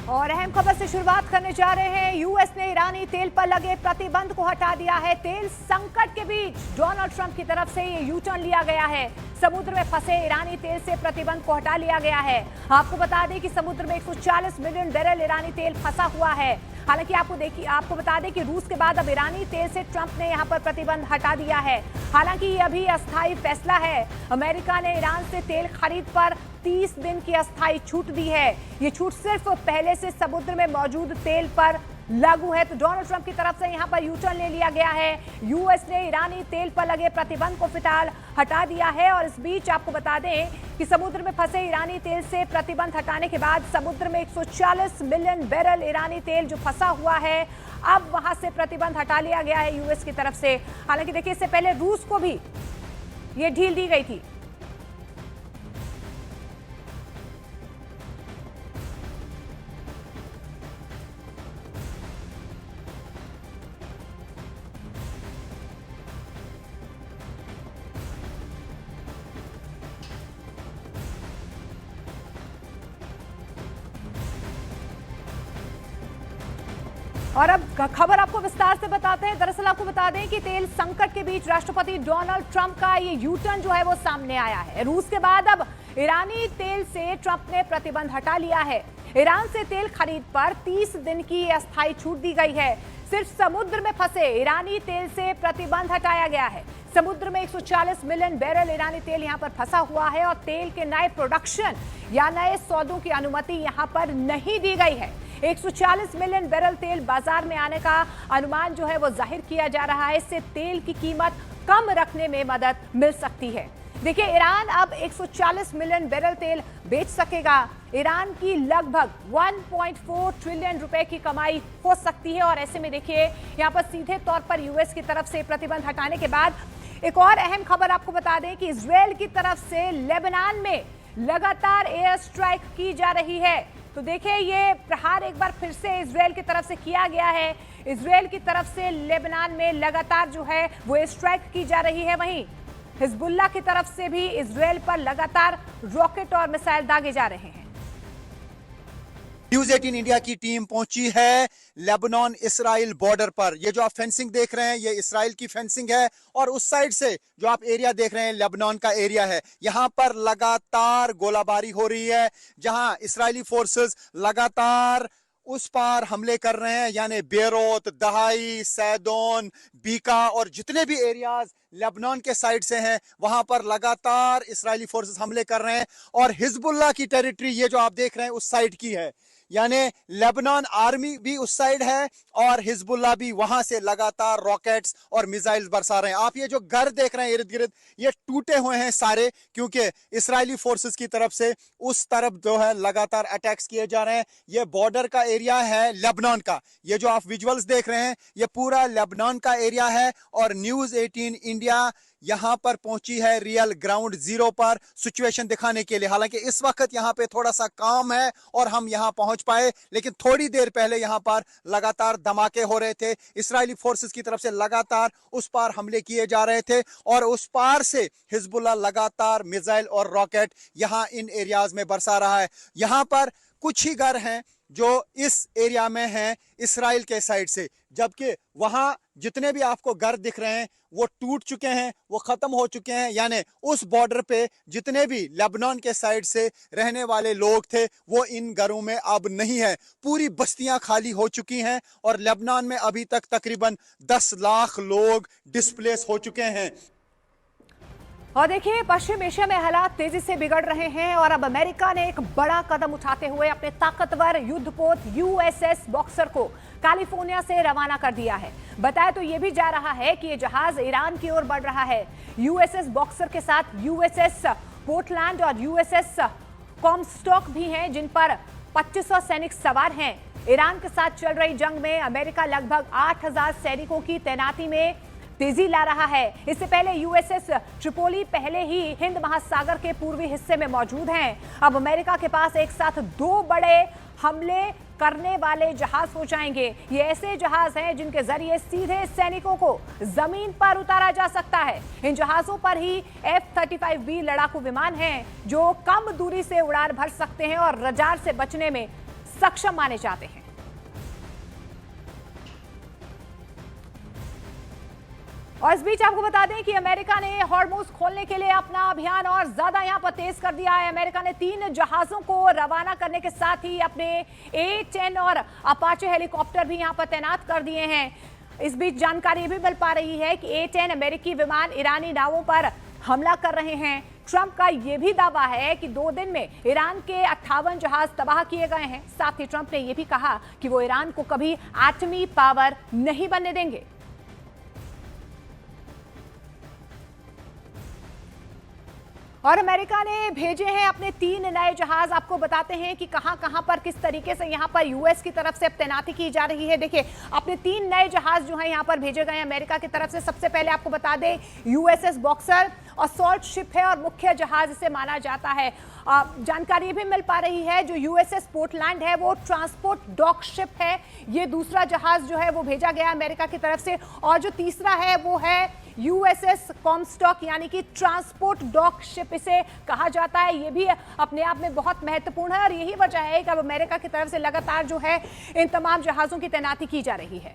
और अहम खबर से शुरुआत करने जा रहे हैं। यूएस ने ईरानी तेल पर लगे प्रतिबंध को हटा दिया है। तेल संकट के बीच डोनाल्ड ट्रंप की तरफ से ये यू टर्न लिया गया है। समुद्र में फंसे ईरानी तेल से प्रतिबंध को हटा लिया गया है। आपको बता दें कि समुद्र में 140 मिलियन बैरल ईरानी तेल फंसा हुआ है। हालांकि आपको बता दें कि रूस के बाद अब ईरानी तेल से ट्रंप ने यहां पर प्रतिबंध हटा दिया है। हालांकि ये अभी अस्थायी फैसला है। अमेरिका ने ईरान से तेल खरीद पर 30 दिन की अस्थायी छूट दी है। ये छूट सिर्फ पहले से समुद्र में मौजूद तेल पर लागू है। तो डोनाल्ड ट्रंप की तरफ से यहां पर यू टर्न ले लिया गया है। यूएस ने ईरानी तेल पर लगे प्रतिबंध को फिलहाल हटा दिया है। और इस बीच आपको बता दें कि समुद्र में फंसे ईरानी तेल से प्रतिबंध हटाने के बाद समुद्र में 140 मिलियन बैरल ईरानी तेल जो फंसा हुआ है, अब वहां से प्रतिबंध हटा लिया गया है यूएस की तरफ से। हालांकि देखिए, इससे पहले रूस को भी ये ढील दी गई थी। और अब खबर आपको विस्तार से बताते हैं। दरअसल आपको बता दें कि तेल संकट के बीच राष्ट्रपति डोनाल्ड ट्रंप का ये यू टर्न जो है वो सामने आया है। रूस के बाद अब ईरानी तेल से ट्रंप ने प्रतिबंध हटा लिया है। ईरान से तेल खरीद पर 30 दिन की अस्थायी छूट दी गई है। सिर्फ समुद्र में फंसे ईरानी तेल से प्रतिबंध हटाया गया है। समुद्र में 140 मिलियन बैरल ईरानी तेल यहां पर फंसा हुआ है और तेल के नए प्रोडक्शन या नए सौदों की अनुमति यहां पर नहीं दी गई है। 140 मिलियन बैरल तेल बाजार में आने का अनुमान जो है वो जाहिर किया जा रहा है। इससे तेल की कीमत कम रखने में मदद मिल सकती है। देखिए, ईरान अब 140 मिलियन बैरल तेल बेच सकेगा। ईरान की लगभग 1.4 ट्रिलियन रुपए की कमाई हो सकती है। और ऐसे में देखिए, यहाँ पर सीधे तौर पर यूएस की तरफ से प्रतिबंध हटाने के बाद एक और अहम खबर आपको बता दें कि इजरायल की तरफ से लेबनान में लगातार एयर स्ट्राइक की जा रही है। तो देखिए, ये प्रहार एक बार फिर से इजरायल की तरफ से किया गया है। इजरायल की तरफ से लेबनान में लगातार जो है वो एयर स्ट्राइक की जा रही है। वहीं हिजबुल्लाह की तरफ से भी इजरायल पर लगातार रॉकेट और मिसाइल दागे जा रहे हैं। न्यूज़ 18 इंडिया की टीम पहुंची है लेबनान इस्राइल बॉर्डर पर। ये जो आप फेंसिंग देख रहे हैं, ये इस्राइल की फेंसिंग है और उस साइड से जो आप एरिया देख रहे हैं, लेबनान का एरिया है। यहां पर लगातार गोलाबारी हो रही है, जहां इस्राइली फोर्सेस लगातार उस पार हमले कर रहे हैं, यानी बेरोत, दहाई, सैदोन, बीका और जितने भी एरियाज लेबनान के साइड से हैं, वहां पर लगातार इस्राइली फोर्सेस हमले कर रहे हैं। और हिजबुल्लाह की टेरिटरी ये जो आप देख रहे हैं उस साइड की है, यानी लेबनान आर्मी भी उस साइड है और हिजबुल्लाह भी वहां से लगातार रॉकेट्स और मिसाइल्स बरसा रहे हैं। आप ये जो घर देख रहे हैं इर्द गिर्द, ये टूटे हुए हैं सारे, क्योंकि इस्राइली फोर्सेस की तरफ से उस तरफ जो है लगातार अटैक्स किए जा रहे हैं। ये बॉर्डर का एरिया है लेबनान का। ये जो आप विजुअल्स देख रहे हैं, ये पूरा लेबनान का एरिया है। और न्यूज़ 18 इंडिया यहां पर पहुंची है रियल ग्राउंड जीरो पर सिचुएशन दिखाने के लिए। हालांकि इस वक्त यहां पे थोड़ा सा काम है और हम यहां पहुंच पाए, लेकिन थोड़ी देर पहले यहां पर लगातार धमाके हो रहे थे। इस्राइली फोर्सेस की तरफ से लगातार उस पार हमले किए जा रहे थे और उस पार से हिजबुल्लाह लगातार मिसाइल और रॉकेट यहां इन एरियाज में बरसा रहा है। यहां पर कुछ ही घर हैं जो इस एरिया में हैं इस्राइल के साइड से, जबकि वहां जितने भी आपको घर दिख रहे हैं वो टूट चुके हैं, वो खत्म हो चुके हैं। यानी उस बॉर्डर पे जितने भी लेबनान के साइड से रहने वाले लोग थे वो इन घरों में अब नहीं है। पूरी बस्तियां खाली हो चुकी हैं और लेबनान में अभी तक तकरीबन 10 लाख लोग डिस्प्लेस हो चुके हैं। और देखिए, पश्चिम एशिया में हालात तेजी से बिगड़ रहे हैं और अब अमेरिका ने एक बड़ा कदम उठाते हुए अपने ताकतवर युद्धपोत यूएसएस बॉक्सर को कैलिफोर्निया से रवाना कर दिया है। बताया तो यह भी जा रहा है कि यह जहाज ईरान की ओर बढ़ रहा है। यूएसएस बॉक्सर के साथ यूएसएस पोर्टलैंड और यूएसएस कॉमस्टॉक भी हैं, जिन पर 2500 सैनिक सवार हैं। ईरान के साथ चल रही जंग में अमेरिका लगभग 8000 सैनिकों की तैनाती में तेजी ला रहा है। इससे पहले यूएसएस ट्रिपोली पहले ही हिंद महासागर के पूर्वी हिस्से में मौजूद हैं। अब अमेरिका के पास एक साथ 2 बड़े हमले करने वाले जहाज हो जाएंगे। ये ऐसे जहाज हैं जिनके जरिए सीधे सैनिकों को जमीन पर उतारा जा सकता है। इन जहाजों पर ही F-35B लड़ाकू विमान हैं, जो कम दूरी से उड़ान भर सकते हैं और रडार से बचने में सक्षम माने जाते हैं। और इस बीच आपको बता दें कि अमेरिका ने हॉर्मुज खोलने के लिए अपना अभियान और ज्यादा यहां पर तेज कर दिया है। अमेरिका ने 3 जहाजों को रवाना करने के साथ ही अपने A-10 और अपाचे हेलीकॉप्टर भी यहां पर तैनात कर दिए हैं। इस बीच जानकारी भी मिल पा रही है कि A-10 अमेरिकी विमान ईरानी नावों पर हमला कर रहे हैं। ट्रंप का यह भी दावा है कि 2 दिन में ईरान के 58 जहाज तबाह किए गए हैं। साथ ही ट्रंप ने यह भी कहा कि वो ईरान को कभी एटमी पावर नहीं बनने देंगे। और अमेरिका ने भेजे हैं अपने 3 नए जहाज। आपको बताते हैं कि कहां-कहां पर किस तरीके से यहां पर यूएस की तरफ से अब तैनाती की जा रही है। देखिए, अपने 3 नए जहाज जो हैं यहां पर भेजे गए हैं अमेरिका की तरफ से। सबसे पहले आपको बता दें, यूएसएस बॉक्सर असॉल्ट शिप है और मुख्य जहाज इसे माना जाता है। जानकारी भी मिल पा रही है, जो यूएसएस पोर्टलैंड है वो ट्रांसपोर्ट डॉक शिप है। ये दूसरा जहाज जो है वो भेजा गया अमेरिका की तरफ से। और जो तीसरा है वो है यूएसएस कॉमस्टॉक, यानी कि ट्रांसपोर्ट डॉक शिप इसे कहा जाता है। ये भी अपने आप में बहुत महत्वपूर्ण है और यही वजह है कि अब अमेरिका की तरफ से लगातार जो है इन तमाम जहाजों की तैनाती की जा रही है।